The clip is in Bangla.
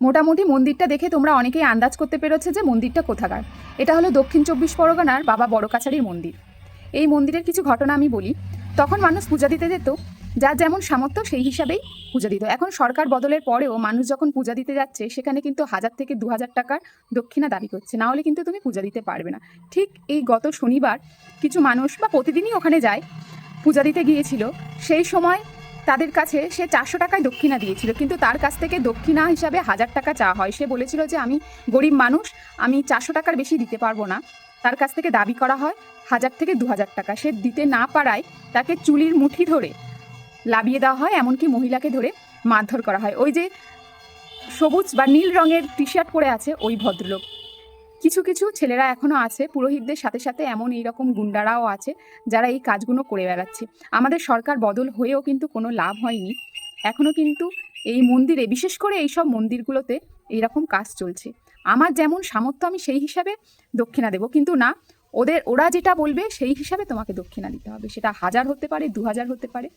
মোটামুটি মন্দিরটা দেখে তোমরা অনেকেই আন্দাজ করতে পেরেছো যে মন্দিরটা কোথাকার। এটা হলো দক্ষিণ চব্বিশ পরগনার বাবা বড় কাছারির মন্দির। এই মন্দিরের কিছু ঘটনা আমি বলি। তখন মানুষ পূজা দিতে যেত, যার যেমন সামর্থ্য সেই হিসাবেই পূজা দিত। এখন সরকার বদলের পরেও মানুষ যখন পূজা দিতে যাচ্ছে সেখানে কিন্তু 1000 থেকে 2000 টাকার দক্ষিণা দাবি করছে, না হলে কিন্তু তুমি পূজা দিতে পারবে না। ঠিক এই গত শনিবার কিছু মানুষ বা প্রতিদিনই ওখানে যায়, পূজা দিতে গিয়েছিল। সেই সময় তাদের কাছে সে 400 টাকায় দক্ষিণা দিয়েছিল, কিন্তু তার কাছ থেকে দক্ষিণা হিসাবে 1000 টাকা চাওয়া হয়। সে বলেছিল যে আমি গরিব মানুষ, আমি 400 টাকার বেশি দিতে পারবো না। তার কাছ থেকে দাবি করা হয় 1000 থেকে 2000 টাকা। সে দিতে না পারায় তাকে চুলির মুঠি ধরে লাবিয়ে দেওয়া হয়, এমনকি মহিলাকে ধরে মারধর করা হয়। ওই যে সবুজ বা নীল রঙের টি শার্ট পরে আছে ওই ভদ্রলোক। কিছু কিছু ছেলেরা এখনও আছে, পুরোহিতদের সাথে সাথে এমন এইরকম গুন্ডারাও আছে যারা এই কাজগুলো করে বেড়াচ্ছে। আমাদের সরকার বদল হয়েও কিন্তু কোনো লাভ হয়নি। এখনও কিন্তু এই মন্দিরে, বিশেষ করে এই সব মন্দিরগুলোতে এইরকম কাজ চলছে। আমার যেমন সামর্থ্য আমি সেই হিসাবে দক্ষিণা দেবো, কিন্তু না, ওরা যেটা বলবে সেই হিসাবে তোমাকে দক্ষিণা দিতে হবে। সেটা 1000 হতে পারে, 2000 হতে পারে।